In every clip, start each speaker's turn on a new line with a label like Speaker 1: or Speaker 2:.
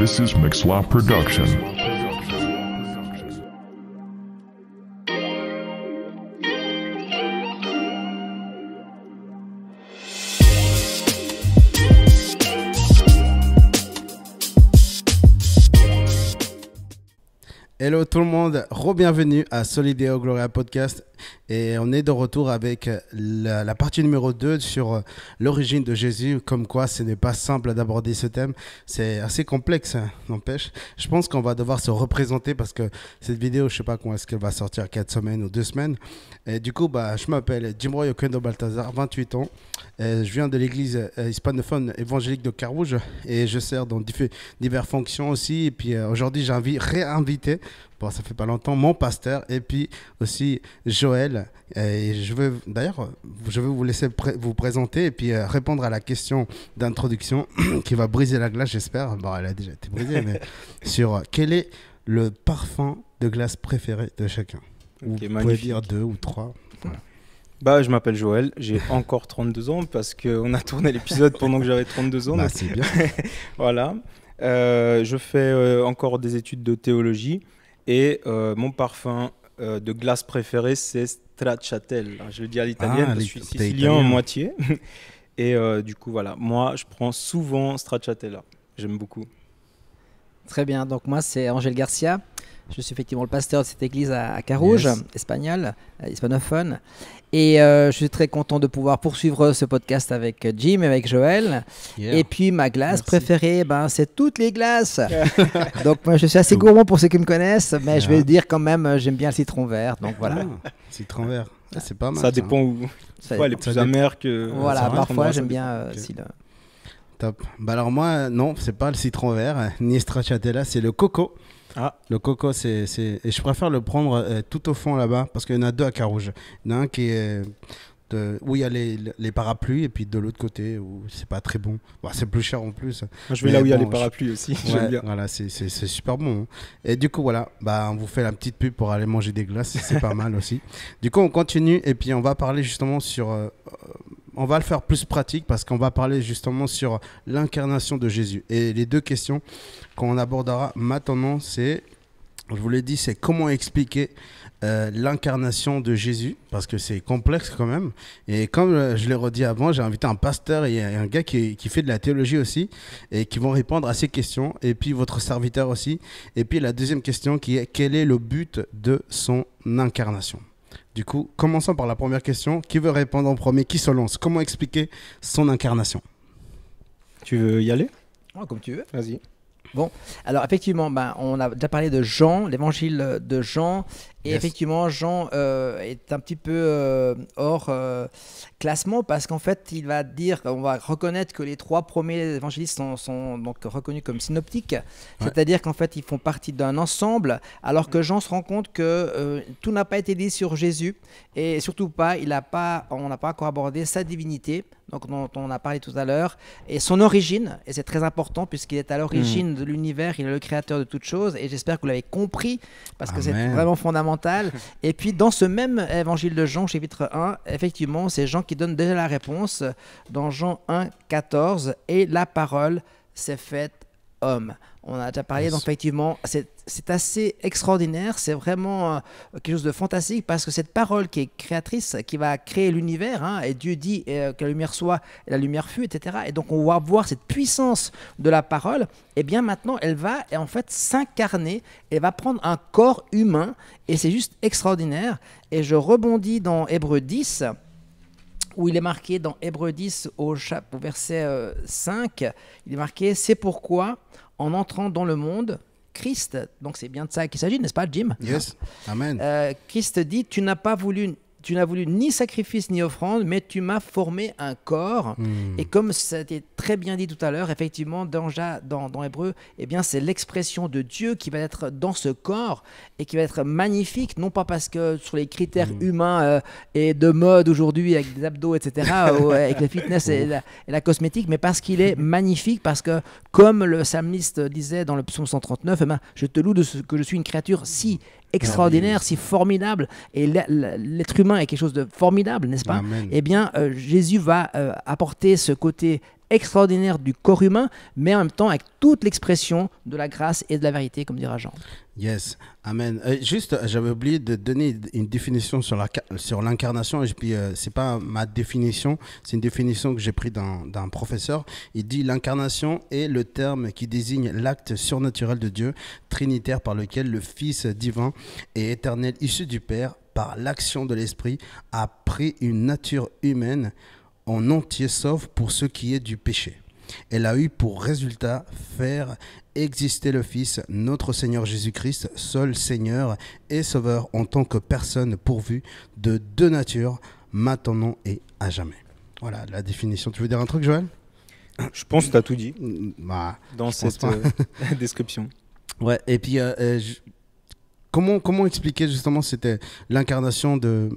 Speaker 1: This is Mixla Production.
Speaker 2: Hello tout le monde, re-bienvenue à Solideo Gloria Podcast et on est de retour avec la partie numéro 2 sur l'origine de Jésus, comme quoi ce n'est pas simple d'aborder ce thème, c'est assez complexe, n'empêche. Je pense qu'on va devoir se représenter parce que cette vidéo, je sais pas quand est-ce qu'elle va sortir, 4 semaines ou 2 semaines. Et du coup, je m'appelle Jimroy Okendo Balthazar, 28 ans. Je viens de l'église hispanophone évangélique de Carouge et je sers dans diverses fonctions aussi. Et puis aujourd'hui, j'ai réinvité, bon, ça fait pas longtemps, mon pasteur et puis aussi Joël. Et je vais vous laisser vous présenter et puis répondre à la question d'introduction qui va briser la glace, j'espère. Bon, elle a déjà été brisée, mais sur quel est le parfum de glace préféré de chacun.
Speaker 3: Okay,
Speaker 2: vous pouvez dire 2 ou 3.
Speaker 3: Voilà. Je m'appelle Joël, j'ai encore 32 ans parce qu'on a tourné l'épisode pendant que j'avais 32 ans.
Speaker 2: C'est bien.
Speaker 3: Voilà. Je fais encore des études de théologie et mon parfum de glace préféré, c'est Stracciatella. Je le dis à l'italienne, je suis sicilien en moitié. Et du coup, voilà, moi, je prends souvent Stracciatella. J'aime beaucoup.
Speaker 4: Très bien, donc moi, c'est Angel Garcia. Je suis effectivement le pasteur de cette église à Carouge, hispanophone. Et je suis très content de pouvoir poursuivre ce podcast avec Jim et avec Joël. Et puis ma glace préférée, c'est toutes les glaces. Donc moi, je suis assez gourmand pour ceux qui me connaissent, mais je vais dire quand même, j'aime bien le citron vert. Donc voilà.
Speaker 2: Citron vert, c'est pas mal.
Speaker 3: Ça dépend où. Elle est plus amère que...
Speaker 4: Voilà, parfois j'aime bien aussi le...
Speaker 2: Top. Alors moi, non, c'est pas le citron vert, ni Stracciatella, c'est le coco. Le coco, et je préfère le prendre tout au fond là-bas parce qu'il y en a 2 à Carouge. Il y en a un qui est où il y a les parapluies et puis de l'autre côté où c'est pas très bon. C'est plus cher en plus.
Speaker 3: Moi, je vais là où il y a les parapluies aussi.
Speaker 2: J'aime bien. Voilà, c'est super bon. Et du coup, voilà, on vous fait la petite pub pour aller manger des glaces. C'est pas mal aussi. Du coup, on continue et puis on va parler justement sur... on va le faire plus pratique parce qu'on va parler justement sur l'incarnation de Jésus. Et les 2 questions qu'on abordera maintenant, je vous l'ai dit, c'est comment expliquer l'incarnation de Jésus, parce que c'est complexe quand même. Et comme je l'ai redit avant, j'ai invité un pasteur et un gars qui fait de la théologie aussi, et qui vont répondre à ces questions, et puis votre serviteur aussi. Et puis la deuxième question qui est, quel est le but de son incarnation ? Du coup, commençons par la première question. Qui veut répondre en premier ? Qui se lance ? Comment expliquer son incarnation ?
Speaker 3: Tu veux y aller ?
Speaker 4: Comme tu veux.
Speaker 3: Vas-y.
Speaker 4: Bon, alors effectivement, on a déjà parlé de Jean, l'évangile de Jean. Et effectivement, Jean est un petit peu hors classement parce qu'en fait, il va dire, on va reconnaître que les 3 premiers évangélistes sont donc reconnus comme synoptiques, c'est-à-dire qu'en fait, ils font partie d'un ensemble, alors que Jean se rend compte que tout n'a pas été dit sur Jésus et surtout pas, on n'a pas encore abordé sa divinité, donc dont on a parlé tout à l'heure, et son origine, et c'est très important puisqu'il est à l'origine de l'univers, il est le créateur de toutes choses, et j'espère que vous l'avez compris parce que c'est vraiment fondamental. Et puis dans ce même évangile de Jean, chapitre 1, effectivement, c'est Jean qui donne déjà la réponse dans Jean 1, 14, et la parole s'est faite homme. On a déjà parlé, donc effectivement, c'est assez extraordinaire, c'est vraiment quelque chose de fantastique parce que cette parole qui est créatrice, qui va créer l'univers, et Dieu dit que la lumière soit et la lumière fut, etc. Et donc on va voir cette puissance de la parole, et bien maintenant elle va en fait s'incarner, elle va prendre un corps humain et c'est juste extraordinaire. Et je rebondis dans Hébreux 10, où il est marqué dans Hébreux 10 au verset 5, il est marqué « C'est pourquoi, en entrant dans le monde, Christ », donc c'est bien de ça qu'il s'agit, n'est-ce pas Jim ?
Speaker 2: Yes, Amen.
Speaker 4: Christ dit « Tu n'as voulu ni sacrifice ni offrande, mais tu m'as formé un corps. » Et comme ça a été très bien dit tout à l'heure, effectivement, dans Hébreu, c'est l'expression de Dieu qui va être dans ce corps et qui va être magnifique, non pas parce que sur les critères humains et de mode aujourd'hui avec des abdos, etc., avec le fitness et la cosmétique, mais parce qu'il est magnifique, parce que comme le psalmiste disait dans le psaume 139, je te loue de ce que je suis une créature si extraordinaire, si formidable, et l'être humain est quelque chose de formidable, n'est-ce pas ?
Speaker 2: Amen.
Speaker 4: Jésus va apporter ce côté extraordinaire du corps humain, mais en même temps avec toute l'expression de la grâce et de la vérité, comme dira Jean.
Speaker 2: Yes, amen. Juste, j'avais oublié de donner une définition sur l'incarnation, et puis c'est pas ma définition, c'est une définition que j'ai prise d'un professeur. Il dit: l'incarnation est le terme qui désigne l'acte surnaturel de Dieu, trinitaire, par lequel le Fils divin et éternel, issu du Père, par l'action de l'Esprit, a pris une nature humaine en entier, sauf pour ce qui est du péché. Elle a eu pour résultat faire exister le Fils, notre Seigneur Jésus-Christ, seul Seigneur et Sauveur, en tant que personne pourvue de deux natures, maintenant et à jamais. Voilà la définition. Tu veux dire un truc, Joël?
Speaker 3: Je pense que tu as tout dit
Speaker 2: dans
Speaker 3: cette description.
Speaker 2: Ouais, et puis comment expliquer justement c'était l'incarnation de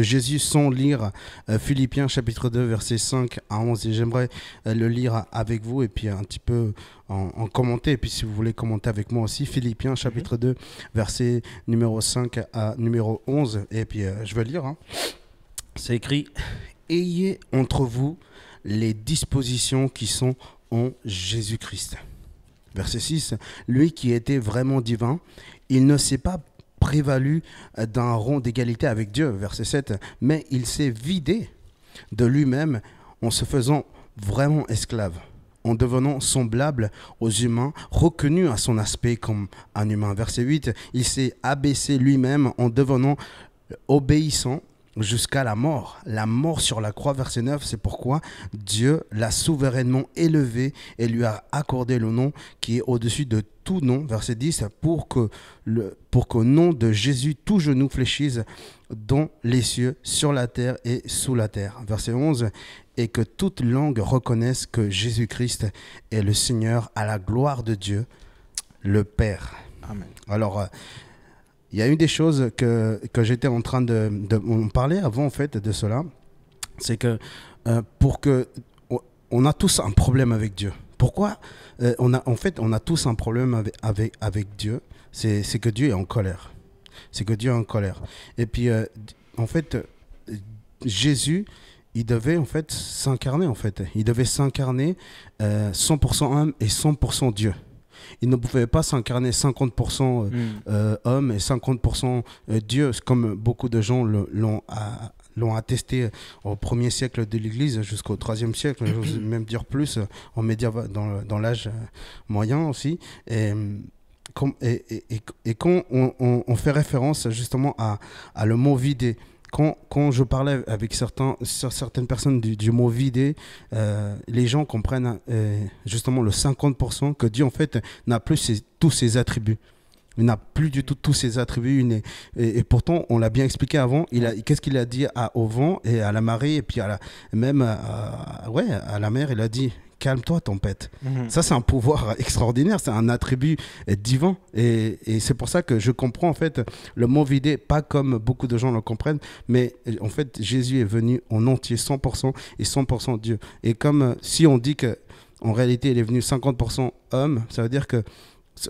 Speaker 2: Jésus sans lire Philippiens chapitre 2 versets 5 à 11, et j'aimerais le lire avec vous et puis un petit peu en commenter, et puis si vous voulez commenter avec moi aussi, Philippiens chapitre 2 verset numéro 5 à numéro 11, et puis je vais lire, c'est écrit: ayez entre vous les dispositions qui sont en Jésus-Christ. Verset 6, lui qui était vraiment divin, il ne s'est pas prévalu d'un rang d'égalité avec Dieu. Verset 7, mais il s'est vidé de lui-même en se faisant vraiment esclave, en devenant semblable aux humains, reconnu à son aspect comme un humain. Verset 8, il s'est abaissé lui-même en devenant obéissant jusqu'à la mort sur la croix. Verset 9, c'est pourquoi Dieu l'a souverainement élevé et lui a accordé le nom qui est au-dessus de tout nom. Verset 10, pour qu'au nom de Jésus, tout genou fléchisse dans les cieux, sur la terre et sous la terre. Verset 11, et que toute langue reconnaisse que Jésus-Christ est le Seigneur, à la gloire de Dieu, le Père.
Speaker 3: Amen.
Speaker 2: Alors, il y a une des choses que j'étais en train de parler avant en fait de cela, c'est que on a tous un problème avec Dieu. Pourquoi on a tous un problème avec Dieu, c'est que Dieu est en colère. C'est que Dieu est en colère. Et puis en fait Jésus, il devait en fait s'incarner en fait. Il devait s'incarner 100% homme et 100% Dieu. Il ne pouvait pas s'incarner 50% homme et 50% Dieu, comme beaucoup de gens l'ont attesté au 1er siècle de l'Église jusqu'au 3e siècle, j'ose même dire plus, dans l'âge moyen aussi. Et quand on fait référence justement à le mot vidé, quand je parlais avec certaines personnes du mot vidé, les gens comprennent justement le 50% que Dieu en fait n'a plus tous ses attributs. Il n'a plus du tout tous ses attributs. Et pourtant, on l'a bien expliqué avant, qu'est-ce qu'il a dit au vent et à la marée, et puis même à la mer, il a dit: calme-toi, tempête. Ça, c'est un pouvoir extraordinaire, c'est un attribut divin. Et c'est pour ça que je comprends en fait le mot vidé, pas comme beaucoup de gens le comprennent, mais en fait, Jésus est venu en entier, 100% et 100% Dieu. Et comme si on dit qu'en réalité, il est venu 50% homme, ça veut dire que,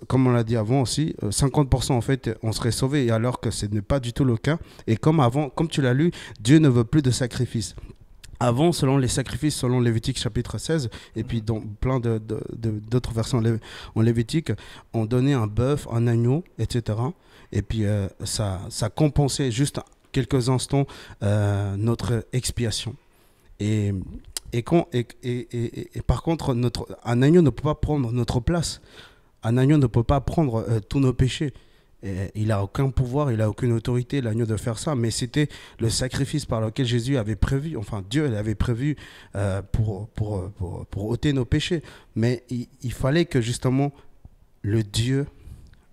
Speaker 2: comme on l'a dit avant aussi, 50% en fait, on serait sauvé, alors que ce n'est pas du tout le cas. Et comme tu l'as lu, Dieu ne veut plus de sacrifices. Avant, selon les sacrifices, selon Lévitique chapitre 16, et puis dans plein d'autres versions en Lévitique, on donnait un bœuf, un agneau, etc. Et puis ça compensait juste quelques instants notre expiation. Et par contre, un agneau ne peut pas prendre notre place. Un agneau ne peut pas prendre tous nos péchés. Et il n'a aucun pouvoir, il n'a aucune autorité, l'agneau, de faire ça. Mais c'était le sacrifice par lequel Jésus avait prévu, enfin Dieu l'avait prévu pour ôter nos péchés. Mais il fallait que justement le Dieu,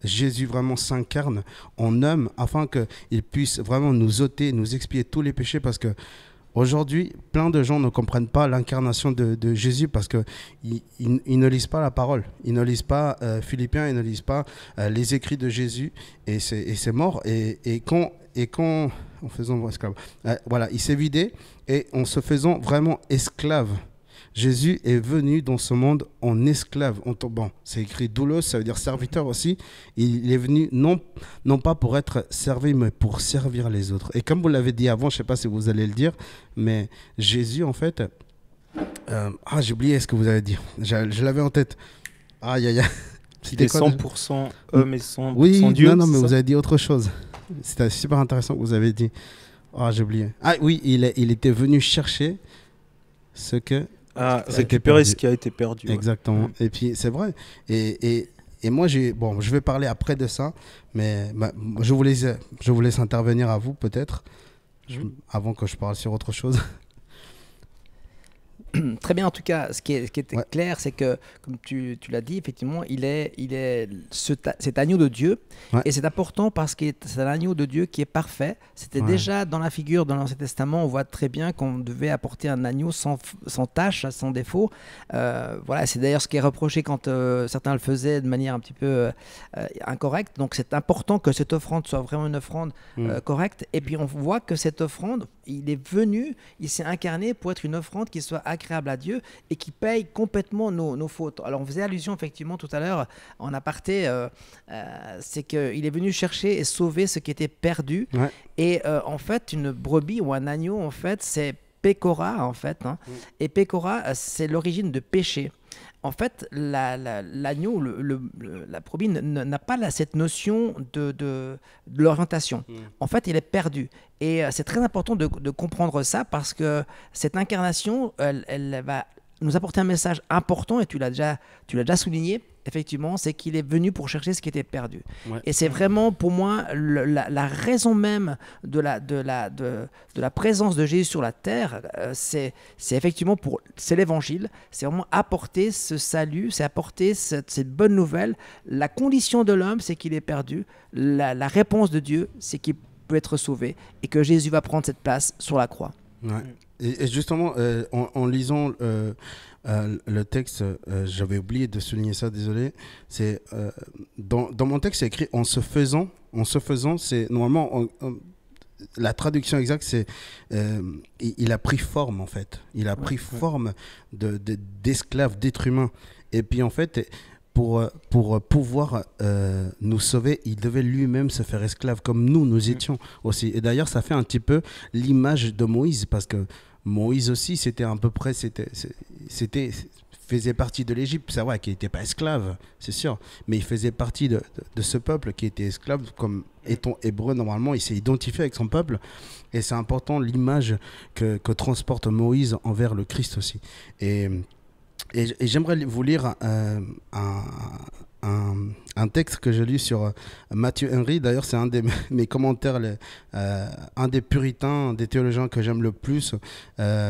Speaker 2: Jésus, vraiment s'incarne en homme, afin qu'il puisse vraiment nous ôter, nous expier tous les péchés. Parce que aujourd'hui, plein de gens ne comprennent pas l'incarnation de Jésus, parce qu'ils ne lisent pas la parole. Ils ne lisent pas Philippiens, ils ne lisent pas les écrits de Jésus, et c'est mort. Et quand en faisant esclave, voilà, il s'est vidé, et en se faisant vraiment esclave, Jésus est venu dans ce monde en esclave, en tombant. C'est écrit doulos, ça veut dire serviteur aussi. Il est venu non pas pour être servi, mais pour servir les autres. Et comme vous l'avez dit avant, je ne sais pas si vous allez le dire, mais Jésus, en fait, J'ai oublié ce que vous avez dit. Je l'avais en tête. Aïe, aïe, aïe.
Speaker 3: Il est 100% homme et 100%
Speaker 2: oui,
Speaker 3: Dieu.
Speaker 2: Non, mais vous avez dit autre chose. C'était super intéressant que vous avez dit. J'ai oublié. Oui, il était venu chercher ce que...
Speaker 3: récupérer ce qui a été perdu.
Speaker 2: Exactement. Ouais. Et puis, c'est vrai. Et moi, je vais parler après de ça, mais je vous laisse intervenir à vous, peut-être, avant que je parle sur autre chose.
Speaker 4: Très bien, en tout cas, ce qui était clair, c'est que, comme tu l'as dit, effectivement, il est cet agneau de Dieu. Ouais. Et c'est important parce que c'est un agneau de Dieu qui est parfait. C'était déjà dans la figure de l'Ancien Testament, on voit très bien qu'on devait apporter un agneau sans tâche, sans défaut. Voilà, c'est d'ailleurs ce qui est reproché quand certains le faisaient de manière un petit peu incorrecte. Donc c'est important que cette offrande soit vraiment une offrande correcte. Et puis on voit que cette offrande, il s'est incarné pour être une offrande qui soit agréable à Dieu et qui paye complètement nos fautes. Alors on faisait allusion effectivement tout à l'heure en aparté, c'est qu'il est venu chercher et sauver ce qui était perdu. Ouais. Et en fait, une brebis ou un agneau, en fait, c'est Pécora, en fait. Et Pécora, c'est l'origine de péché. En fait, l'agneau, la brebis n'a pas cette notion de l'orientation. En fait, il est perdu. Et c'est très important de comprendre ça parce que cette incarnation, elle va nous apporter un message important, et tu l'as déjà souligné, effectivement, c'est qu'il est venu pour chercher ce qui était perdu. Ouais. Et c'est vraiment, pour moi, la raison même de la présence de Jésus sur la terre, c'est effectivement c'est l'évangile, c'est vraiment apporter ce salut, c'est apporter cette bonne nouvelle. La condition de l'homme, c'est qu'il est perdu. La réponse de Dieu, c'est qu'il peut être sauvé et que Jésus va prendre cette place sur la croix.
Speaker 2: Ouais. Et justement, en lisant le texte, j'avais oublié de souligner ça, désolé. C'est dans mon texte, c'est écrit en se faisant, c'est normalement la traduction exacte, c'est il a pris forme en fait. Il a pris forme d'esclave, d'être humain. Et puis en fait, pour pouvoir nous sauver, il devait lui-même se faire esclave comme nous étions aussi. Et d'ailleurs, ça fait un petit peu l'image de Moïse, parce que Moïse aussi, c'était à peu près, faisait partie de l'Égypte. C'est vrai qu'il n'était pas esclave, c'est sûr, mais il faisait partie de ce peuple qui était esclave. Comme étant hébreu, normalement, il s'est identifié avec son peuple. Et c'est important l'image que transporte Moïse envers le Christ aussi. Et j'aimerais vous lire un texte que j'ai lu sur Matthew Henry. D'ailleurs, c'est un de mes commentaires, un des puritains, des théologiens que j'aime le plus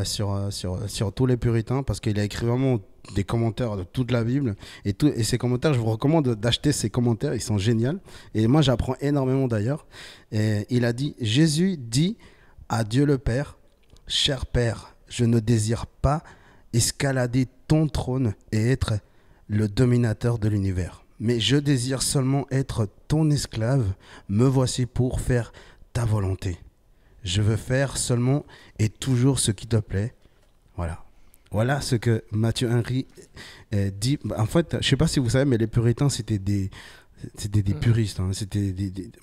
Speaker 2: sur tous les puritains, parce qu'il a écrit vraiment des commentaires de toute la Bible. Et ces commentaires, je vous recommande d'acheter ces commentaires, ils sont géniaux. Et moi, j'apprends énormément d'ailleurs. Et il a dit, Jésus dit à Dieu le Père, « Cher Père, je ne désire pas escalader ton trône et être le dominateur de l'univers. Mais je désire seulement être ton esclave. Me voici pour faire ta volonté. Je veux faire seulement et toujours ce qui te plaît. » Voilà ce que Matthew Henry dit. En fait, je ne sais pas si vous savez, mais les puritains, c'était des puristes. Hein.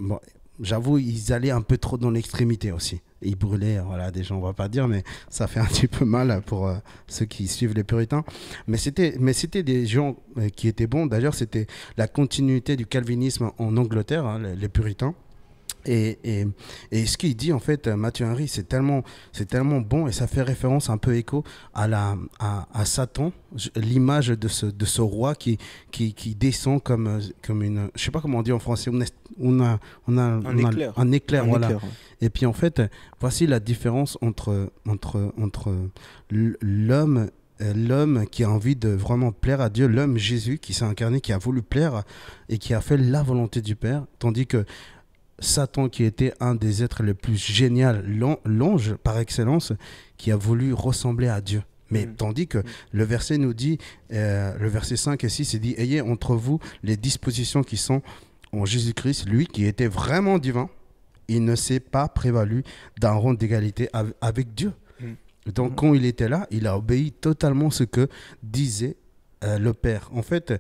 Speaker 2: Bon, j'avoue, ils allaient un peu trop dans l'extrémité aussi. Ils brûlaient, des gens, on ne va pas dire, mais ça fait un petit peu mal pour ceux qui suivent les puritains. Mais c'était des gens qui étaient bons. D'ailleurs, c'était la continuité du calvinisme en Angleterre, hein, les puritains. Et ce qu'il dit, en fait, Matthew Henry, c'est tellement bon, et ça fait référence, un peu écho à Satan, l'image de ce roi qui descend comme une, je sais pas comment on dit en français, un éclair, voilà. Éclair. Et puis en fait, voici la différence entre l'homme qui a envie de vraiment plaire à Dieu, l'homme Jésus qui s'est incarné, qui a voulu plaire et qui a fait la volonté du Père, tandis que Satan, qui était un des êtres les plus géniaux, l'ange par excellence, qui a voulu ressembler à Dieu. Mais tandis que le verset nous dit, le verset 5 et 6, il dit « Ayez entre vous les dispositions qui sont en Jésus-Christ, lui qui était vraiment divin, il ne s'est pas prévalu d'un rang d'égalité avec Dieu. » Donc quand il était là, il a obéi totalement ce que disait le Père. En fait,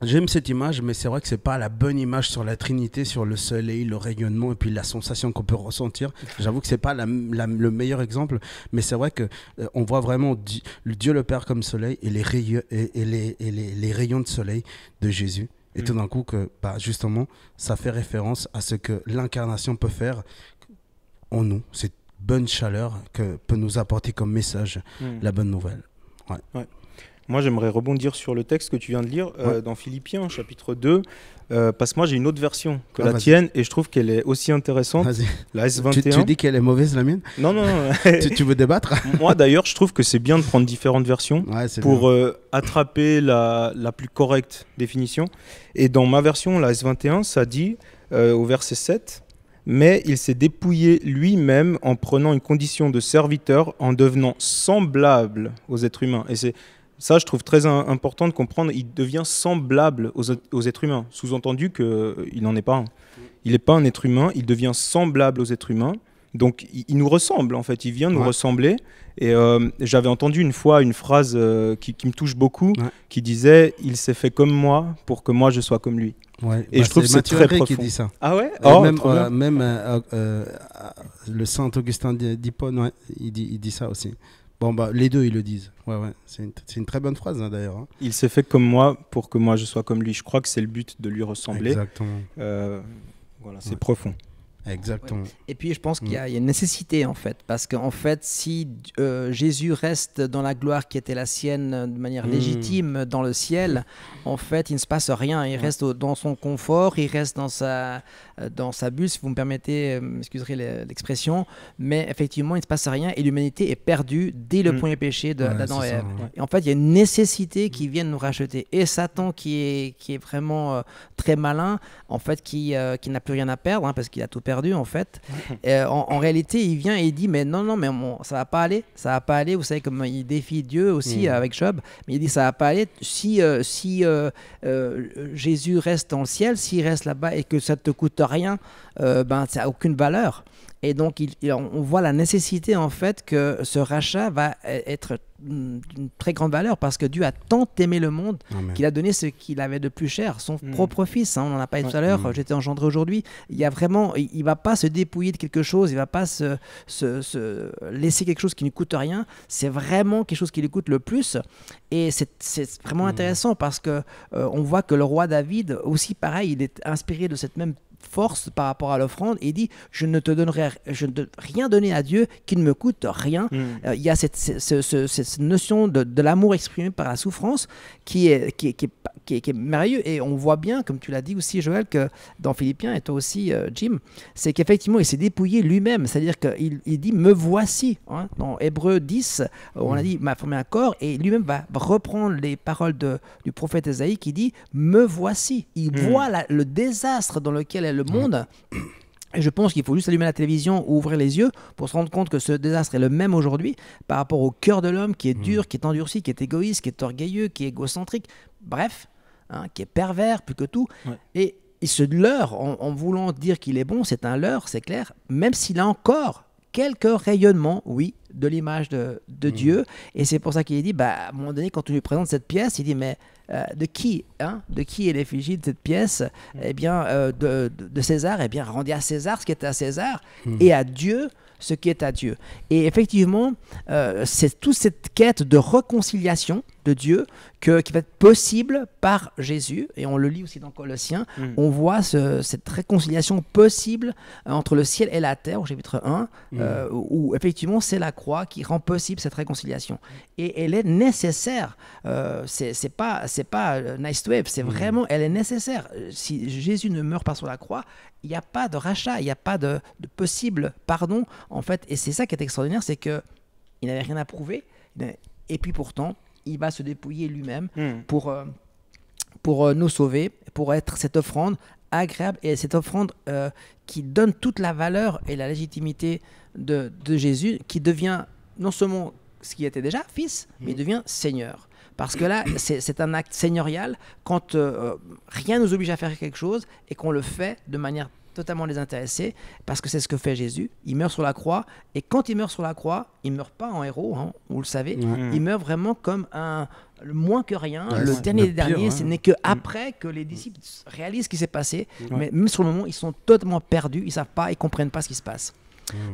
Speaker 2: J'aime cette image, mais c'est vrai que c'est pas la bonne image sur la Trinité, sur le soleil, le rayonnement et puis la sensation qu'on peut ressentir. J'avoue que c'est pas le meilleur exemple, mais c'est vrai que on voit vraiment Dieu le Père comme soleil et les rayons de soleil de Jésus. Et tout d'un coup, justement, ça fait référence à ce que l'incarnation peut faire en nous, cette bonne chaleur que peut nous apporter comme message la bonne nouvelle. Ouais.
Speaker 3: Moi, j'aimerais rebondir sur le texte que tu viens de lire dans Philippiens, chapitre 2, parce que moi, j'ai une autre version que la tienne, et je trouve qu'elle est aussi intéressante.
Speaker 2: Vas-y.
Speaker 3: La S21.
Speaker 2: Tu dis qu'elle est mauvaise, la mienne ?
Speaker 3: Non.
Speaker 2: tu veux débattre ?
Speaker 3: Moi, d'ailleurs, je trouve que c'est bien de prendre différentes versions pour attraper la plus correcte définition. Et dans ma version, la S21, ça dit, au verset 7... Mais il s'est dépouillé lui-même en prenant une condition de serviteur, en devenant semblable aux êtres humains. Et c'est ça, je trouve très important de comprendre. Il devient semblable aux êtres humains. Sous-entendu qu'il n'en est pas un. Il n'est pas un être humain, il devient semblable aux êtres humains. Donc il nous ressemble, en fait. Il vient nous ressembler. Et j'avais entendu une fois une phrase qui me touche beaucoup, qui disait « Il s'est fait comme moi pour que moi je sois comme lui ».
Speaker 2: Ouais,
Speaker 3: et je trouve que c'est très profond.
Speaker 2: Qui dit ça.
Speaker 3: Ah ouais.
Speaker 2: Le Saint Augustin d'Hippone, il dit ça aussi. Bon, les deux, ils le disent. Ouais. C'est une très bonne phrase, d'ailleurs. Hein.
Speaker 3: Il s'est fait comme moi pour que moi je sois comme lui. Je crois que c'est le but de lui ressembler.
Speaker 2: Exactement.
Speaker 3: C'est profond.
Speaker 2: Exactement.
Speaker 4: Ouais. Et puis je pense qu'il y a une nécessité en fait, parce qu'en fait si Jésus reste dans la gloire qui était la sienne de manière légitime dans le ciel, en fait il ne se passe rien, il reste dans son confort, il reste dans sa bulle, si vous me permettez, m'excuserez l'expression, mais effectivement il ne se passe rien et l'humanité est perdue dès le premier péché d'Adam et Ève. Et en fait il y a une nécessité qui vient nous racheter, et Satan qui est vraiment très malin, en fait qui n'a plus rien à perdre, hein, parce qu'il a tout perdu en fait. En réalité, il vient et il dit mais non, mais ça va pas aller. Vous savez comment il défie Dieu aussi avec Job, mais il dit ça va pas aller. Si Jésus reste dans le ciel, s'il reste là-bas et que ça te coûte rien, ça a aucune valeur. Et donc, on voit la nécessité, en fait, que ce rachat va être d'une très grande valeur, parce que Dieu a tant aimé le monde qu'il a donné ce qu'il avait de plus cher, son propre fils. Hein, on en a parlé tout à l'heure, j'étais engendré aujourd'hui. Il ne va pas se dépouiller de quelque chose, il ne va pas se laisser quelque chose qui ne coûte rien. C'est vraiment quelque chose qui lui coûte le plus. Et c'est vraiment intéressant, parce qu'on voit que le roi David, aussi pareil, il est inspiré de cette même force par rapport à l'offrande, et il dit je ne rien donner à Dieu qui ne me coûte rien. Il y a cette notion de l'amour exprimé par la souffrance qui est merveilleux, et on voit bien, comme tu l'as dit aussi Joël, que dans Philippiens, et toi aussi Jim, c'est qu'effectivement il s'est dépouillé lui-même, c'est-à-dire qu'il dit me voici, hein. Dans Hébreux 10 on a dit m'a formé un corps, et lui-même va reprendre les paroles du prophète Ésaïe qui dit me voici. Il voit le désastre dans lequel est le monde. Et je pense qu'il faut juste allumer la télévision ou ouvrir les yeux pour se rendre compte que ce désastre est le même aujourd'hui par rapport au cœur de l'homme qui est dur, qui est endurci, qui est égoïste, qui est orgueilleux, qui est égocentrique, bref, hein, qui est pervers plus que tout. Et il se leurre en voulant dire qu'il est bon, c'est un leurre, c'est clair, même s'il a encore quelques rayonnements, oui, de l'image de Dieu. Et c'est pour ça qu'il dit, à un moment donné, quand on lui présente cette pièce, il dit, mais de qui est l'effigie de cette pièce? Eh bien, de César. Eh bien, rendez à César ce qui est à César, et à Dieu ce qui est à Dieu. Et effectivement, c'est toute cette quête de réconciliation de Dieu qui va être possible par Jésus, et on le lit aussi dans Colossiens. On voit cette réconciliation possible entre le ciel et la terre, au chapitre 1, où effectivement c'est la croix qui rend possible cette réconciliation, et elle est nécessaire. C'est pas nice to have, c'est vraiment, elle est nécessaire. Si Jésus ne meurt pas sur la croix, il n'y a pas de rachat, il n'y a pas de possible pardon, en fait. Et c'est ça qui est extraordinaire, c'est qu'il n'avait rien à prouver, et puis pourtant il va se dépouiller lui-même pour nous sauver, pour être cette offrande agréable, et cette offrande qui donne toute la valeur et la légitimité de Jésus, qui devient non seulement ce qui était déjà fils, mais il devient Seigneur. Parce que là, c'est un acte seigneurial quand rien ne nous oblige à faire quelque chose et qu'on le fait de manière totalement désintéressé, parce que c'est ce que fait Jésus. Il meurt sur la croix, et quand il meurt sur la croix, il ne meurt pas en héros, hein, vous le savez. Il meurt vraiment comme le moins que rien, le dernier des derniers. Ce n'est qu'après que les disciples réalisent ce qui s'est passé, mais même sur le moment, ils sont totalement perdus, ils ne savent pas, ils ne comprennent pas ce qui se passe.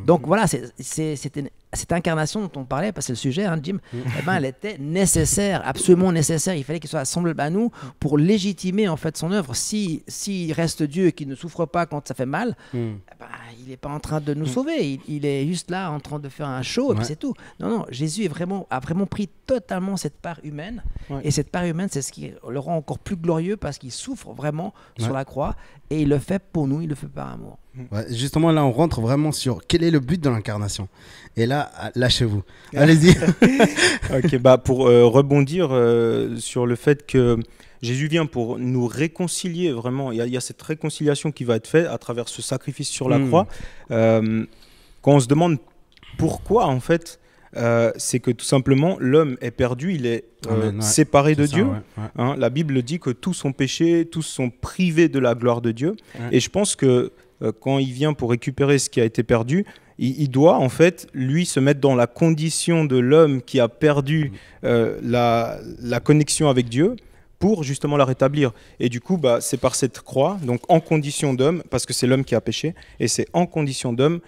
Speaker 4: Donc voilà, cette incarnation dont on parlait, parce que c'est le sujet, hein, Jim, eh ben, elle était nécessaire, absolument nécessaire. Il fallait qu'il soit semblable à nous pour légitimer en fait son œuvre. S'il reste Dieu et qu'il ne souffre pas quand ça fait mal, eh ben, il n'est pas en train de nous sauver. Il est juste là en train de faire un show et puis c'est tout. Non, Jésus a vraiment pris totalement cette part humaine. Et cette part humaine, c'est ce qui le rend encore plus glorieux parce qu'il souffre vraiment sur la croix et il le fait pour nous, il le fait par amour.
Speaker 2: Ouais, justement, là, on rentre vraiment sur quel est le but de l'incarnation. Et là, lâchez-vous. Allez-y.
Speaker 3: Ok, bah pour rebondir sur le fait que Jésus vient pour nous réconcilier vraiment. Il y a cette réconciliation qui va être faite à travers ce sacrifice sur la croix. Quand on se demande pourquoi, en fait, c'est que tout simplement, l'homme est perdu, il est séparé de Dieu. Hein, la Bible dit que tous sont péchés, tous sont privés de la gloire de Dieu. Et je pense que quand il vient pour récupérer ce qui a été perdu, il doit en fait lui se mettre dans la condition de l'homme qui a perdu la connexion avec Dieu pour justement la rétablir. Et du coup, c'est par cette croix, donc en condition d'homme, parce que c'est l'homme qui a péché, et c'est en condition d'homme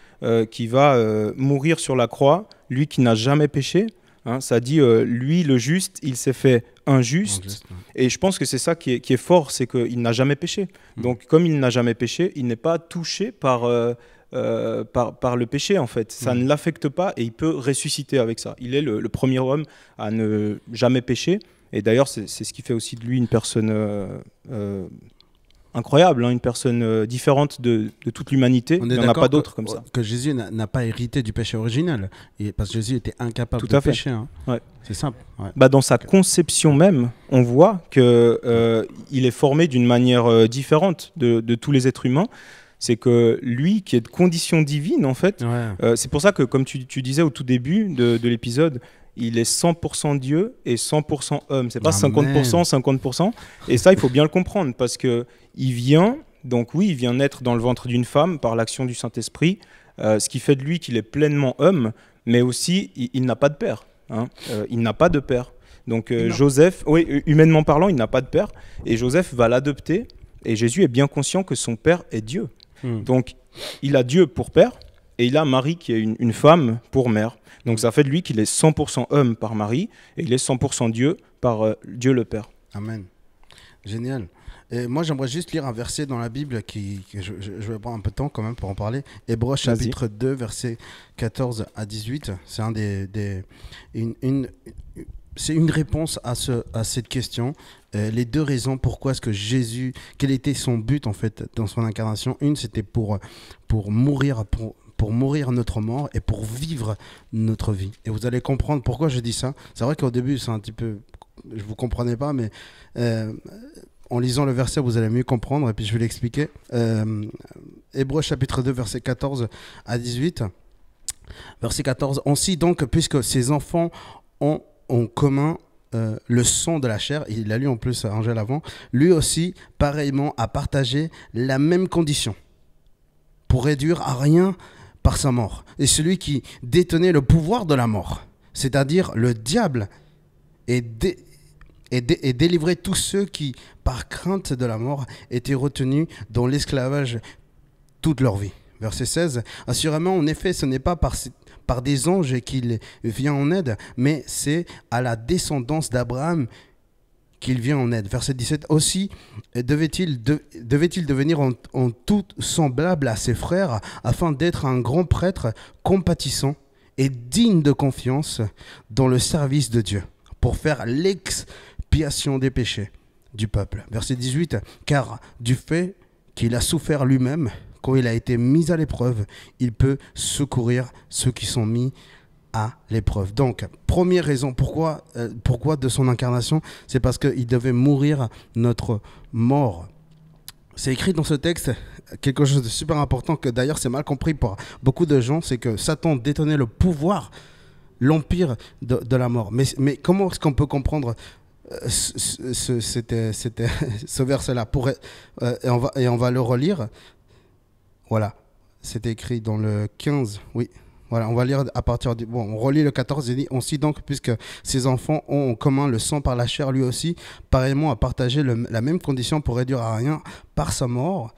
Speaker 3: qui va mourir sur la croix, lui qui n'a jamais péché. Hein, ça dit, lui, le juste, il s'est fait injuste. Et je pense que c'est ça qui est fort, c'est qu'il n'a jamais péché. Donc, comme il n'a jamais péché, il n'est pas touché par le péché, en fait. Ça ne l'affecte pas et il peut ressusciter avec ça. Il est le premier homme à ne jamais pécher. Et d'ailleurs, c'est ce qui fait aussi de lui une personne incroyable, hein, une personne différente de toute l'humanité. Il n'y en a pas d'autres comme ça.
Speaker 2: Que Jésus n'a pas hérité du péché original, parce que Jésus était incapable de pécher. Hein. C'est simple.
Speaker 3: Dans sa conception même, on voit qu'il est formé d'une manière différente de tous les êtres humains. C'est que lui, qui est de condition divine, en fait, c'est pour ça que, comme tu disais au tout début de l'épisode, il est 100% Dieu et 100% homme. C'est pas 50%, 50%. Et ça, il faut bien le comprendre parce que il vient naître dans le ventre d'une femme par l'action du Saint-Esprit, ce qui fait de lui qu'il est pleinement homme, mais aussi, il n'a pas de père. Hein. Il n'a pas de père. Donc Joseph, humainement parlant, il n'a pas de père. Et Joseph va l'adopter. Et Jésus est bien conscient que son père est Dieu. Donc, il a Dieu pour père et il a Marie qui est une femme pour mère. Donc, ça fait de lui qu'il est 100% homme par Marie et il est 100% Dieu par Dieu le Père.
Speaker 2: Amen. Génial. Et moi, j'aimerais juste lire un verset dans la Bible je vais prendre un peu de temps quand même pour en parler. Hébreux chapitre 2, versets 14 à 18. C'est c'est une réponse à cette question. Les deux raisons pourquoi est-ce que Jésus, quel était son but en fait dans son incarnation. Une, c'était pour mourir notre mort et pour vivre notre vie. Et vous allez comprendre pourquoi je dis ça. C'est vrai qu'au début, c'est un petit peu, je vous comprenais pas, mais en lisant le verset, vous allez mieux comprendre et puis je vais l'expliquer. Hébreux chapitre 2, verset 14 à 18. Verset 14. Ainsi donc, puisque ces enfants ont en commun le sang de la chair, il a lu en plus Angèle avant, lui aussi pareillement a partagé la même condition pour réduire à rien par sa mort. Et celui qui détenait le pouvoir de la mort, c'est-à-dire le diable, et délivrer tous ceux qui, par crainte de la mort, étaient retenus dans l'esclavage toute leur vie. Verset 16. Assurément, en effet, ce n'est pas par des anges qu'il vient en aide, mais c'est à la descendance d'Abraham qu'il vient en aide. Verset 17. Aussi devait-il devenir en tout semblable à ses frères, afin d'être un grand prêtre compatissant et digne de confiance dans le service de Dieu, pour faire l'expiation des péchés du peuple. Verset 18. Car du fait qu'il a souffert lui-même, quand il a été mis à l'épreuve, il peut secourir ceux qui sont mis à l'épreuve. Donc, première raison, pourquoi de son incarnation, c'est parce qu'il devait mourir notre mort. C'est écrit dans ce texte quelque chose de super important, que d'ailleurs c'est mal compris par beaucoup de gens, c'est que Satan détenait le pouvoir, l'empire de la mort. Mais comment est-ce qu'on peut comprendre ce verset-là et on va le relire. Voilà, c'est écrit dans le 15, oui. Voilà, on va lire à partir du... Bon, on relit le 14, il dit « Ainsi donc, puisque ces enfants ont en commun le sang par la chair, lui aussi, pareillement, a partagé la même condition pour réduire à rien par sa mort.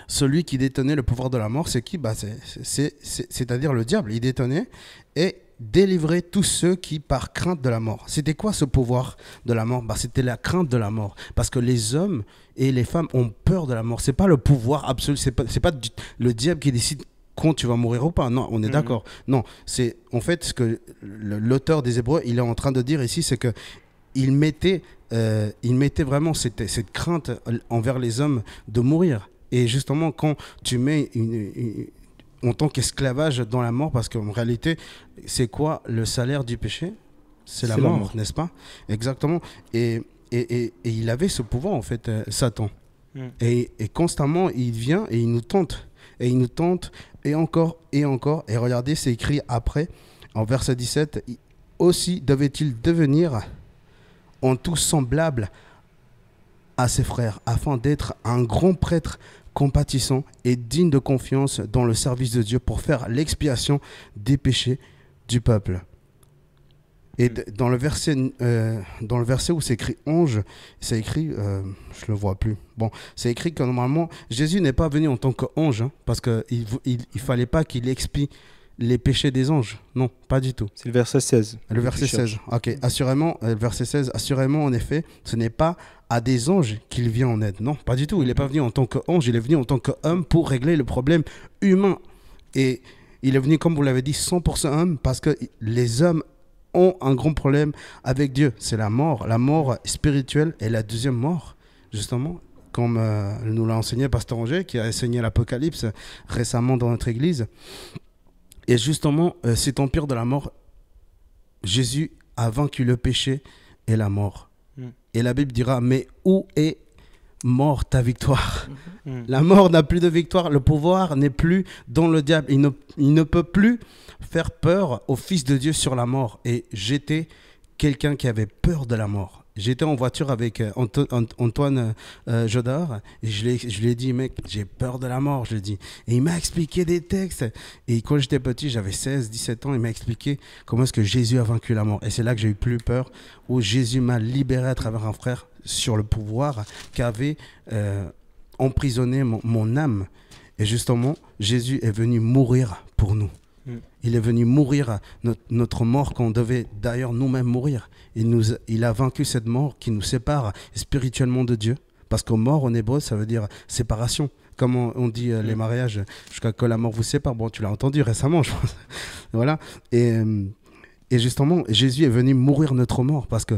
Speaker 2: Celui qui détenait le pouvoir de la mort, c'est qui ? C'est-à-dire le diable. Il détenait et délivrait tous ceux qui, par crainte de la mort. C'était quoi ce pouvoir de la mort ? C'était la crainte de la mort. Parce que les hommes et les femmes ont peur de la mort. Ce n'est pas le pouvoir absolu, c'est pas le diable qui décide quand tu vas mourir ou pas. Non, on est d'accord. Non, c'est en fait ce que l'auteur des Hébreux, il est en train de dire ici, c'est que il mettait vraiment cette crainte envers les hommes de mourir. Et justement, quand tu mets en tant qu'esclavage dans la mort, parce qu'en réalité, c'est quoi le salaire du péché ? C'est la mort, n'est-ce pas ? Exactement. Et il avait ce pouvoir, en fait, Satan. Et constamment, il vient et il nous tente. Et il nous tente, et encore, et encore. Et regardez, c'est écrit après, en verset 17, « Aussi devait-il devenir en tout semblable à ses frères, afin d'être un grand prêtre compatissant et digne de confiance dans le service de Dieu pour faire l'expiation des péchés du peuple. » Et dans le verset où c'est écrit ange, c'est écrit, je le vois plus. Bon, c'est écrit que normalement Jésus n'est pas venu en tant qu'ange, hein, parce qu'il fallait pas qu'il expie les péchés des anges. Non, pas du tout.
Speaker 3: C'est le verset 16.
Speaker 2: Le verset 16. Ok, assurément, le verset 16. Assurément, en effet, ce n'est pas à des anges qu'il vient en aide. Non, pas du tout. Il n'est pas venu en tant qu'ange. Il est venu en tant qu'homme pour régler le problème humain. Et il est venu, comme vous l'avez dit, 100% homme, parce que les hommes ont un grand problème avec Dieu. C'est la mort spirituelle et la deuxième mort, justement, comme nous l'a enseigné Pasteur Angers, qui a enseigné l'Apocalypse récemment dans notre église. Et justement, cet empire de la mort, Jésus a vaincu le péché et la mort. Et la Bible dira, mais où est mort ta victoire ? La mort n'a plus de victoire, le pouvoir n'est plus dans le diable. Il ne peut plus faire peur au Fils de Dieu sur la mort. Et j'étais quelqu'un qui avait peur de la mort. J'étais en voiture avec Antoine Jodard et je lui ai dit, mec, j'ai peur de la mort, je lui ai dit. Et il m'a expliqué des textes. Et quand j'étais petit, j'avais 16, 17 ans, il m'a expliqué comment est-ce que Jésus a vaincu la mort. Et c'est là que j'ai eu plus peur, où Jésus m'a libéré à travers un frère sur le pouvoir qu'avait emprisonné mon âme. Et justement, Jésus est venu mourir pour nous. Il est venu mourir notre mort qu'on devait d'ailleurs nous-mêmes mourir. Il a vaincu cette mort qui nous sépare spirituellement de Dieu. Parce que mort en hébreu, ça veut dire séparation. Comme on dit les mariages, jusqu'à que la mort vous sépare. Bon, tu l'as entendu récemment, je pense. Voilà. Et justement, Jésus est venu mourir notre mort parce que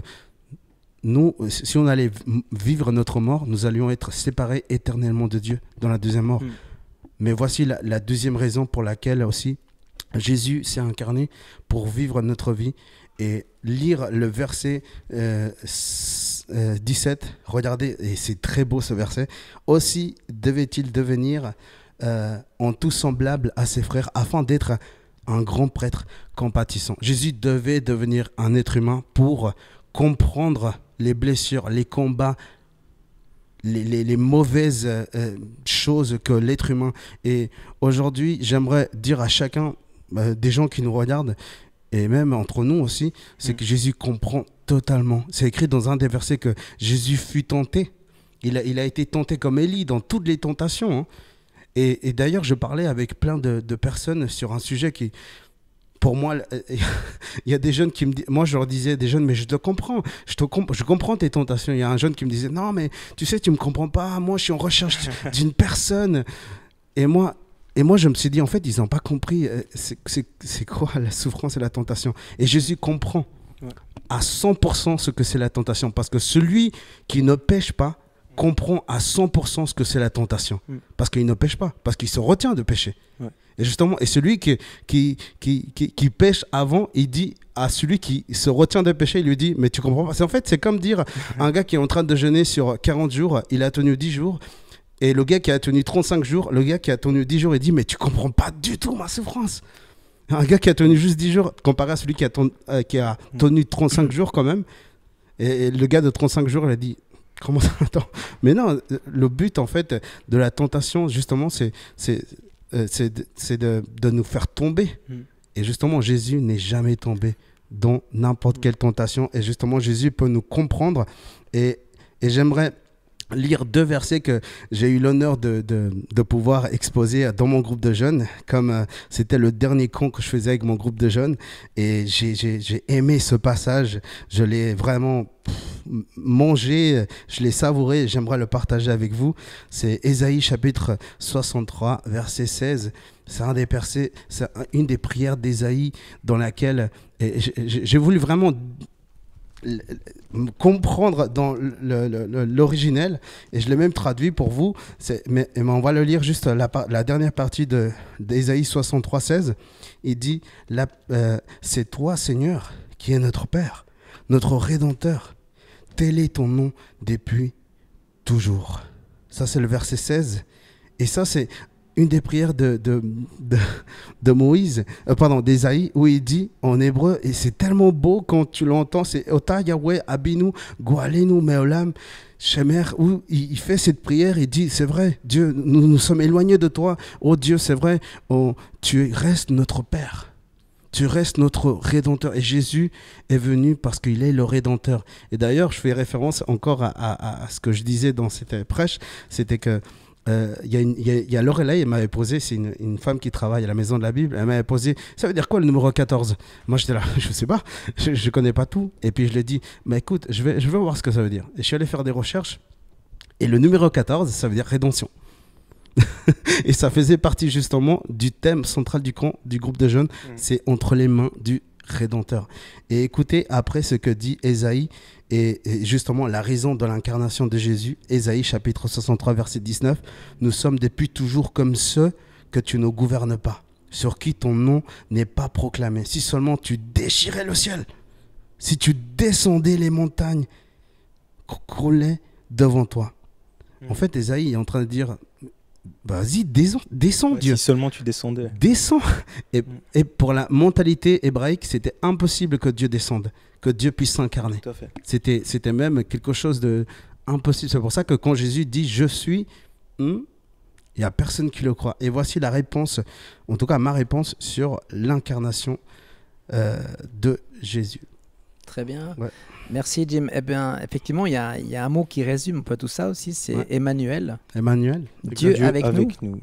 Speaker 2: nous, si on allait vivre notre mort, nous allions être séparés éternellement de Dieu dans la deuxième mort. Mais voici la deuxième raison pour laquelle aussi Jésus s'est incarné pour vivre notre vie. Et lire le verset 17, regardez, et c'est très beau ce verset. Aussi devait-il devenir en tout semblable à ses frères afin d'être un grand prêtre compatissant. Jésus devait devenir un être humain pour comprendre les blessures, les combats, les mauvaises choses que l'être humain. Et aujourd'hui, j'aimerais dire à chacun des gens qui nous regardent, et même entre nous aussi, c'est que Jésus comprend totalement. C'est écrit dans un des versets que Jésus fut tenté. Il a été tenté comme Élie dans toutes les tentations. Hein. Et d'ailleurs, je parlais avec plein de personnes sur un sujet qui, pour moi, il y a des jeunes qui me disent, moi je leur disais des jeunes, mais je te comprends, je comprends tes tentations. Il y a un jeune qui me disait, non mais tu sais, tu me comprends pas, moi je suis en recherche d'une personne. Et moi je me suis dit, en fait, ils n'ont pas compris c'est quoi la souffrance et la tentation. Et Jésus comprend à 100% ce que c'est la tentation, parce que celui qui ne pêche pas comprend à 100% ce que c'est la tentation, parce qu'il ne pêche pas, parce qu'il se retient de pécher. Et justement, et celui qui pêche avant, il dit à celui qui se retient de pécher, il lui dit, mais tu comprends pas. En fait, c'est comme dire un gars qui est en train de jeûner sur 40 jours, il a tenu 10 jours, et le gars qui a tenu 35 jours, le gars qui a tenu 10 jours, il dit, mais tu comprends pas du tout ma souffrance. Un gars qui a tenu juste 10 jours, comparé à celui qui a tenu 35 jours quand même, et le gars de 35 jours, il a dit, Comment ça? Attends. Mais non, le but, en fait, de la tentation, justement, c'est de nous faire tomber. Et justement, Jésus n'est jamais tombé dans n'importe quelle tentation. Et justement, Jésus peut nous comprendre. Et j'aimerais lire 2 versets que j'ai eu l'honneur de pouvoir exposer dans mon groupe de jeunes, comme c'était le dernier camp que je faisais avec mon groupe de jeunes. Et j'ai aimé ce passage. Je l'ai vraiment mangé, je l'ai savouré. J'aimerais le partager avec vous. C'est Ésaïe chapitre 63, verset 16. C'est un des versets, c'est une des prières d'Ésaïe dans laquelle j'ai voulu vraiment comprendre dans l'originel, et je l'ai même traduit pour vous, mais on va le lire juste la dernière partie d'Ésaïe 63, 16. Il dit c'est toi, Seigneur, qui es notre Père, notre Rédempteur, tel est ton nom depuis toujours. Ça, c'est le verset 16, et ça, c'est une des prières de Moïse, d'Ésaïe, où il dit en hébreu, et c'est tellement beau quand tu l'entends, c'est Ota Yahweh Abinu Goalenu Meolam Shemer, où il fait cette prière, il dit, c'est vrai, Dieu, nous sommes éloignés de toi, oh Dieu, c'est vrai, tu restes notre Père, tu restes notre Rédempteur, et Jésus est venu parce qu'il est le Rédempteur. Et d'ailleurs, je fais référence encore à ce que je disais dans cette prêche, c'était que il y a Lorelai, elle m'avait posé, c'est une femme qui travaille à la maison de la Bible, elle m'avait posé, ça veut dire quoi le numéro 14? Moi j'étais là, je sais pas, je connais pas tout. Et puis je lui ai dit, mais écoute, je vais voir ce que ça veut dire. Et je suis allé faire des recherches, et le numéro 14, ça veut dire rédemption. Et ça faisait partie justement du thème central du groupe de jeunes, c'est entre les mains du Rédempteur. Et écoutez après ce que dit Ésaïe, et justement la raison de l'incarnation de Jésus. Ésaïe chapitre 63 verset 19. Nous sommes depuis toujours comme ceux que tu ne gouvernes pas, sur qui ton nom n'est pas proclamé. Si seulement tu déchirais le ciel, si tu descendais les montagnes, croulaient devant toi. En fait, Ésaïe est en train de dire, vas-y, descends Dieu.
Speaker 3: Si seulement tu descendais.
Speaker 2: Descends. Et pour la mentalité hébraïque, c'était impossible que Dieu descende, que Dieu puisse s'incarner.
Speaker 3: Tout à fait.
Speaker 2: C'était même quelque chose d'impossible. C'est pour ça que quand Jésus dit « je suis », il n'y a personne qui le croit. Et voici la réponse, en tout cas ma réponse sur l'incarnation de Jésus.
Speaker 4: Très bien.
Speaker 2: Ouais.
Speaker 4: Merci Jim. Eh bien, effectivement, il y a un mot qui résume un peu tout ça aussi, c'est Emmanuel.
Speaker 2: Emmanuel.
Speaker 4: Dieu avec nous.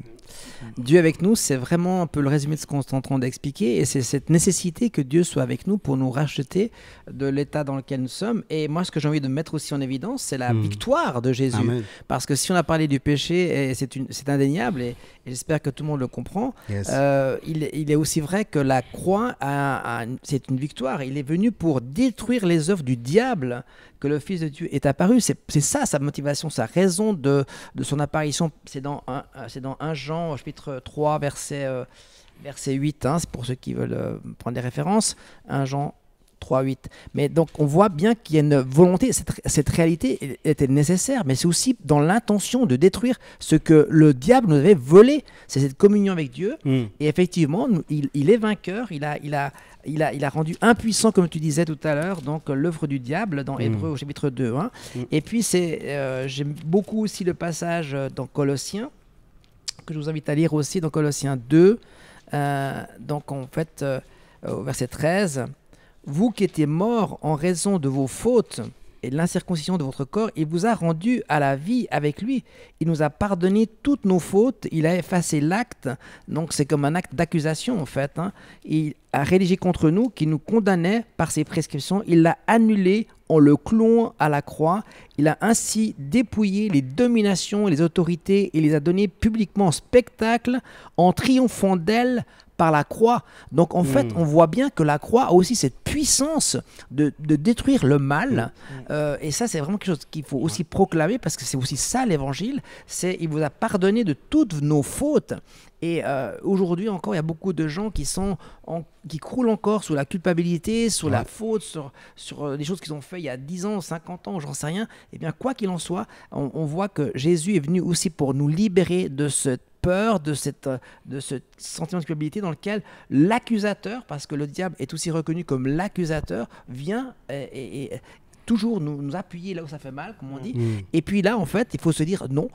Speaker 4: Dieu avec nous, c'est vraiment un peu le résumé de ce qu'on est en train d'expliquer, et c'est cette nécessité que Dieu soit avec nous pour nous racheter de l'état dans lequel nous sommes. Et moi, ce que j'ai envie de mettre aussi en évidence, c'est la victoire de Jésus. Amen. Parce que si on a parlé du péché, et c'est indéniable, et j'espère que tout le monde le comprend, yes. Il est aussi vrai que la croix, c'est une victoire. Il est venu pour détruire les œuvres du diable, que le Fils de Dieu est apparu. C'est ça sa motivation, sa raison de son apparition. C'est dans 1 Jean, chapitre 3, verset 8, hein, c'est pour ceux qui veulent prendre des références. 1 Jean 3, 8. Mais donc on voit bien qu'il y a une volonté, cette réalité était nécessaire, mais c'est aussi dans l'intention de détruire ce que le diable nous avait volé. C'est cette communion avec Dieu. Et effectivement, il est vainqueur, il a rendu impuissant, comme tu disais tout à l'heure, donc l'œuvre du diable dans Hébreux au chapitre 2. Hein. Et puis j'aime beaucoup aussi le passage dans Colossiens, que je vous invite à lire aussi dans Colossiens 2. Donc en fait, au verset 13, « Vous qui étiez morts en raison de vos fautes et de l'incirconcision de votre corps, il vous a rendu à la vie avec lui. Il nous a pardonné toutes nos fautes. Il a effacé l'acte. » Donc c'est comme un acte d'accusation en fait. Hein. Il a rédigé contre nous, qui nous condamnait par ses prescriptions. Il l'a annulé en le clouant à la croix. Il a ainsi dépouillé les dominations et les autorités et les a données publiquement en spectacle en triomphant d'elles par la croix. Donc en fait, on voit bien que la croix a aussi cette puissance de détruire le mal. Et ça, c'est vraiment quelque chose qu'il faut aussi proclamer, parce que c'est aussi ça l'évangile. Il vous a pardonné de toutes nos fautes. Et aujourd'hui encore, il y a beaucoup de gens qui croulent encore sous la culpabilité, sous la faute, sur des choses qu'ils ont fait il y a 10 ans, 50 ans, j'en sais rien. Et bien, quoi qu'il en soit, on voit que Jésus est venu aussi pour nous libérer de cette peur, de ce sentiment de culpabilité dans lequel l'accusateur, parce que le diable est aussi reconnu comme l'accusateur, vient et toujours nous appuyer là où ça fait mal, comme on dit. Et puis là, en fait, il faut se dire non.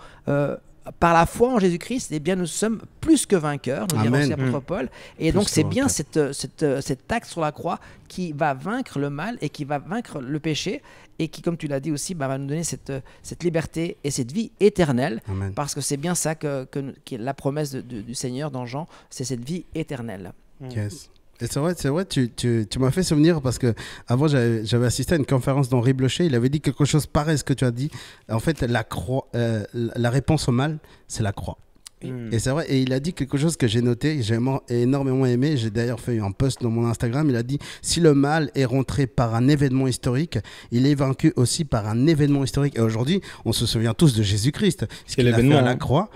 Speaker 4: Par la foi en Jésus-Christ, eh bien, nous sommes plus que vainqueurs, nous dirons aussi l'apôtre Paul. Et donc, c'est bien cet acte sur la croix qui va vaincre le mal et qui va vaincre le péché et qui, comme tu l'as dit aussi, va nous donner cette liberté et cette vie éternelle.
Speaker 2: Amen.
Speaker 4: Parce que c'est bien ça qui est la promesse du Seigneur dans Jean, c'est cette vie éternelle.
Speaker 2: Yes. Et c'est vrai, tu m'as fait souvenir parce que avant j'avais assisté à une conférence d'Henri Blocher, il avait dit quelque chose pareil à ce que tu as dit. En fait, la réponse au mal, c'est la croix. Et c'est vrai, et il a dit quelque chose que j'ai noté, j'ai énormément aimé, j'ai d'ailleurs fait un post dans mon Instagram, il a dit « Si le mal est rentré par un événement historique, il est vaincu aussi par un événement historique. » Et aujourd'hui, on se souvient tous de Jésus-Christ, ce qu'il a fait à la croix.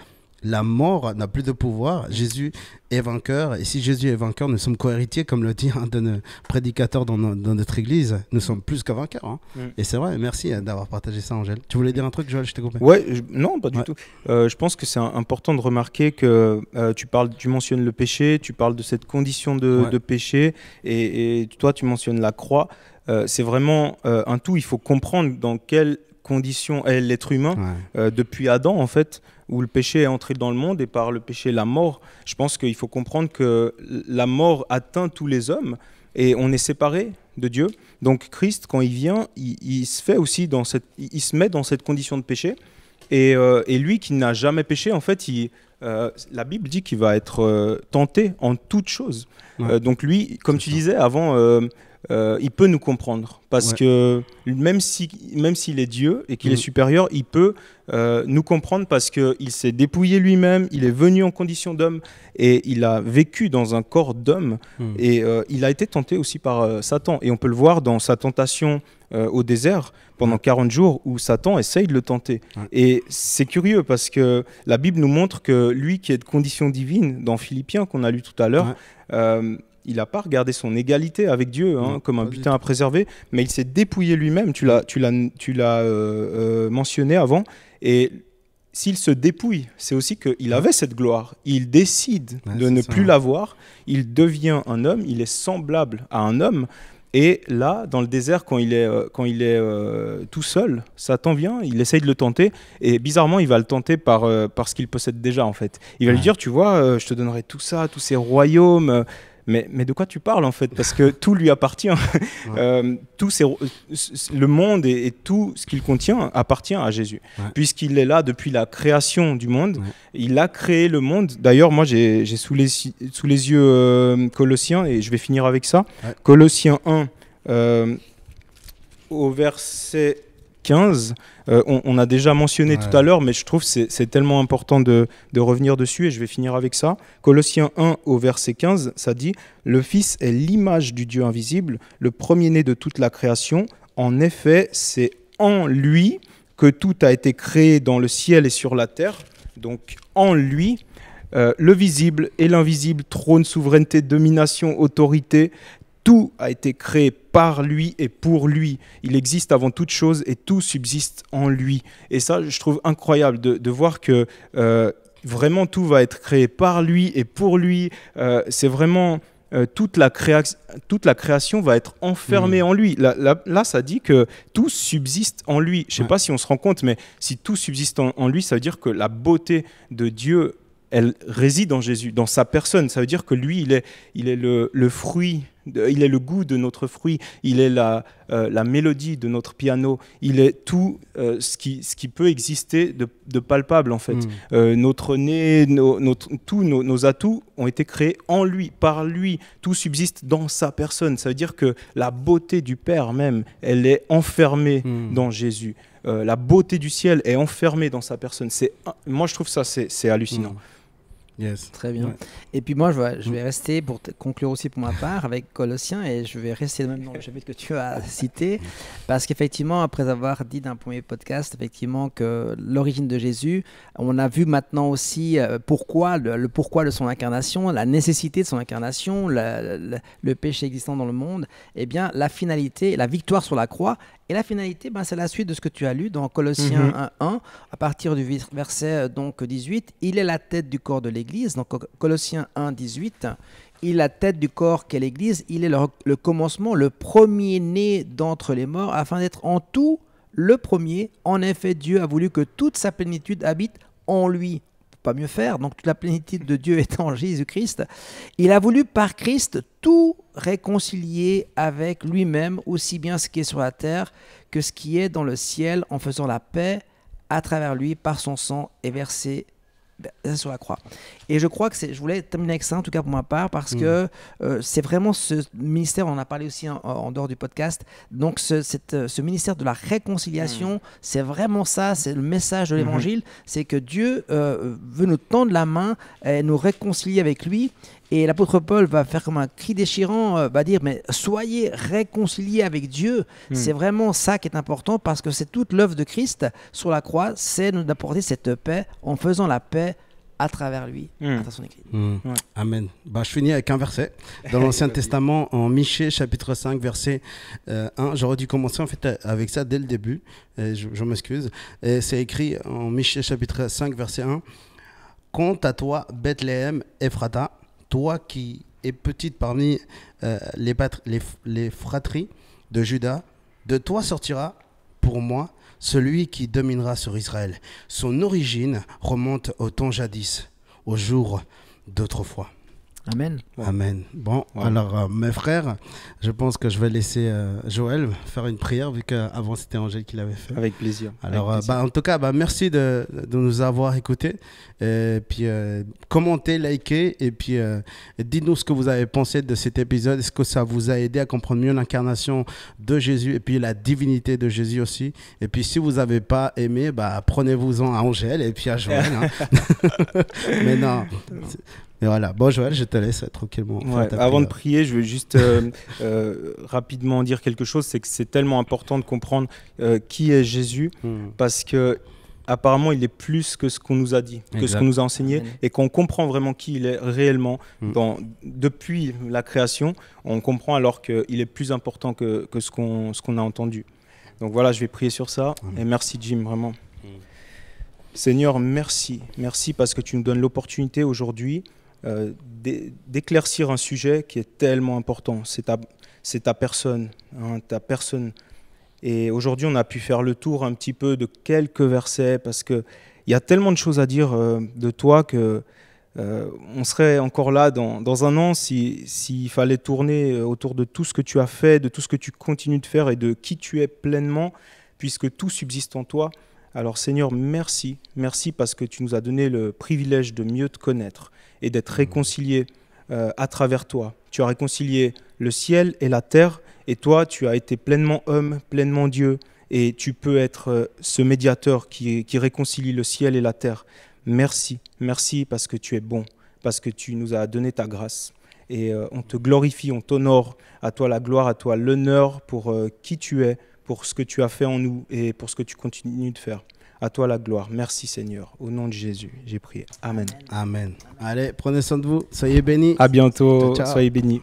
Speaker 2: La mort n'a plus de pouvoir, Jésus est vainqueur, et si Jésus est vainqueur, nous sommes co-héritiers, comme le dit un de nos prédicateurs dans notre église, nous sommes plus que vainqueurs. Hein. Et c'est vrai, merci d'avoir partagé ça, Angèle. Tu voulais dire un truc, Joël, je t'ai coupé?
Speaker 3: Non, pas du tout. Je pense que c'est important de remarquer que tu mentionnes le péché, tu parles de cette condition de péché, et toi tu mentionnes la croix. C'est vraiment un tout, il faut comprendre dans quelle condition est l'être humain depuis Adam, en fait, où le péché est entré dans le monde et par le péché la mort. Je pense qu'il faut comprendre que la mort atteint tous les hommes et on est séparé de Dieu. Donc Christ, quand il vient, il se met dans cette condition de péché et lui qui n'a jamais péché, en fait, la Bible dit qu'il va être tenté en toutes choses. Donc lui, comme tu disais avant, il peut nous comprendre parce que même s'il est Dieu et qu'il est supérieur, il peut nous comprendre parce qu'il s'est dépouillé lui-même, il est venu en condition d'homme et il a vécu dans un corps d'homme et il a été tenté aussi par Satan et on peut le voir dans sa tentation au désert pendant 40 jours où Satan essaye de le tenter. Et c'est curieux parce que la Bible nous montre que lui qui est de condition divine, dans Philippiens qu'on a lu tout à l'heure, il n'a pas regardé son égalité avec Dieu comme un butin à préserver, mais il s'est dépouillé lui-même. Tu l'as mentionné avant. Et s'il se dépouille, c'est aussi qu'il avait cette gloire. Il décide de ne plus l'avoir. Il devient un homme. Il est semblable à un homme. Et là, dans le désert, quand il est tout seul, Satan vient, il essaye de le tenter. Et bizarrement, il va le tenter par ce qu'il possède déjà, en fait. Il va lui dire, tu vois, je te donnerai tout ça, tous ces royaumes. Mais de quoi tu parles en fait? Parce que tout lui appartient. Le monde et tout ce qu'il contient appartient à Jésus. Puisqu'il est là depuis la création du monde. Il a créé le monde. D'ailleurs, moi, j'ai sous les yeux Colossiens et je vais finir avec ça. Colossiens 1 au verset 15. On a déjà mentionné tout à l'heure, mais je trouve que c'est tellement important de revenir dessus et je vais finir avec ça. Colossiens 1 au verset 15, ça dit « Le Fils est l'image du Dieu invisible, le premier-né de toute la création. En effet, c'est en lui que tout a été créé dans le ciel et sur la terre. » Donc en lui, le visible et l'invisible, trône, souveraineté, domination, autorité, tout a été créé par lui et pour lui. Il existe avant toute chose et tout subsiste en lui. Et ça, je trouve incroyable de voir que vraiment tout va être créé par lui et pour lui. C'est vraiment toute la création va être enfermée en lui. Là, ça dit que tout subsiste en lui. Je ne sais pas si on se rend compte, mais si tout subsiste en lui, ça veut dire que la beauté de Dieu, elle réside en Jésus, dans sa personne. Ça veut dire que lui, il est le fruit, il est le goût de notre fruit, il est la mélodie de notre piano, il est tout ce qui peut exister de palpable en fait. Notre nez, tous nos atouts ont été créés en lui, par lui. Tout subsiste dans sa personne. Ça veut dire que la beauté du Père même, elle est enfermée dans Jésus. La beauté du ciel est enfermée dans sa personne. Moi, je trouve ça, c'est hallucinant.
Speaker 2: Yes.
Speaker 4: Très bien. Et puis moi, je vais rester, pour conclure aussi pour ma part, avec Colossiens, et je vais rester même dans le chapitre que tu as cité, parce qu'effectivement, après avoir dit dans un premier podcast, effectivement, que l'origine de Jésus, on a vu maintenant aussi le pourquoi de son incarnation, la nécessité de son incarnation, le péché existant dans le monde, et bien la finalité, la victoire sur la croix. Et la finalité, c'est la suite de ce que tu as lu dans Colossiens 1, à partir du verset donc 18. Il est la tête du corps de l'Église. Donc Colossiens 1, 18, il est la tête du corps qu'est l'Église, il est le commencement, le premier-né d'entre les morts, afin d'être en tout le premier. En effet, Dieu a voulu que toute sa plénitude habite en lui. Pas mieux faire, donc toute la plénitude de Dieu est en Jésus-Christ. Il a voulu par Christ tout réconcilier avec lui-même, aussi bien ce qui est sur la terre que ce qui est dans le ciel, en faisant la paix à travers lui par son sang et versé sur la croix. Et je crois que je voulais terminer avec ça, en tout cas pour ma part, parce que c'est vraiment ce ministère, on en a parlé aussi en dehors du podcast, donc ce ministère de la réconciliation, c'est vraiment ça, c'est le message de l'évangile, c'est que Dieu veut nous tendre la main et nous réconcilier avec lui. Et l'apôtre Paul va faire comme un cri déchirant, va dire, mais soyez réconciliés avec Dieu. C'est vraiment ça qui est important, parce que c'est toute l'œuvre de Christ sur la croix, c'est d'apporter cette paix en faisant la paix à travers lui, à travers son écrit.
Speaker 2: Amen. Je finis avec un verset dans l'Ancien Testament, en Michée, chapitre 5, verset 1. J'aurais dû commencer en fait avec ça dès le début, je m'excuse. C'est écrit en Michée, chapitre 5, verset 1. « Quant à toi, Bethléem, Ephrata, toi qui es petite parmi les fratries de Juda, de toi sortira pour moi celui qui dominera sur Israël. Son origine remonte au temps jadis, au jour d'autrefois. »
Speaker 4: Amen.
Speaker 2: Amen. Bon, alors mes frères, je pense que je vais laisser Joël faire une prière, vu qu'avant c'était Angèle qui l'avait fait.
Speaker 3: Avec plaisir.
Speaker 2: Alors,
Speaker 3: Avec plaisir.
Speaker 2: en tout cas, merci de nous avoir écoutés. Et puis, commentez, likez, et puis dites-nous ce que vous avez pensé de cet épisode. Est-ce que ça vous a aidé à comprendre mieux l'incarnation de Jésus et puis la divinité de Jésus aussi? Et puis, si vous n'avez pas aimé, prenez-vous-en à Angèle et puis à Joël. Mais non. Et voilà. Bon, Joël, je te laisse tranquillement.
Speaker 3: Avant de prier, je veux juste rapidement dire quelque chose. C'est que c'est tellement important de comprendre qui est Jésus, parce que apparemment, il est plus que ce qu'on nous a dit, que ce qu'on nous a enseigné. Amen. Et qu'on comprend vraiment qui il est réellement depuis la création, on comprend alors qu'il est plus important que ce qu'on a entendu. Donc voilà, je vais prier sur ça. Et merci Jim, vraiment. Seigneur, merci. Merci parce que tu nous donnes l'opportunité aujourd'hui d'éclaircir un sujet qui est tellement important. C'est ta personne, ta personne. Et aujourd'hui, on a pu faire le tour un petit peu de quelques versets, parce qu'il y a tellement de choses à dire de toi que on serait encore là dans un an s'il fallait tourner autour de tout ce que tu as fait, de tout ce que tu continues de faire et de qui tu es pleinement, puisque tout subsiste en toi. Alors Seigneur, merci. Merci parce que tu nous as donné le privilège de mieux te connaître et d'être réconciliés à travers toi. Tu as réconcilié le ciel et la terre, et toi, tu as été pleinement homme, pleinement Dieu, et tu peux être ce médiateur qui réconcilie le ciel et la terre. Merci, merci parce que tu es bon, parce que tu nous as donné ta grâce. Et on te glorifie, on t'honore, à toi la gloire, à toi l'honneur pour qui tu es, pour ce que tu as fait en nous et pour ce que tu continues de faire. À toi la gloire. Merci Seigneur. Au nom de Jésus, j'ai prié. Amen.
Speaker 2: Amen. Allez, prenez soin de vous. Soyez bénis.
Speaker 3: À bientôt.
Speaker 2: Ciao, ciao.
Speaker 3: Soyez bénis.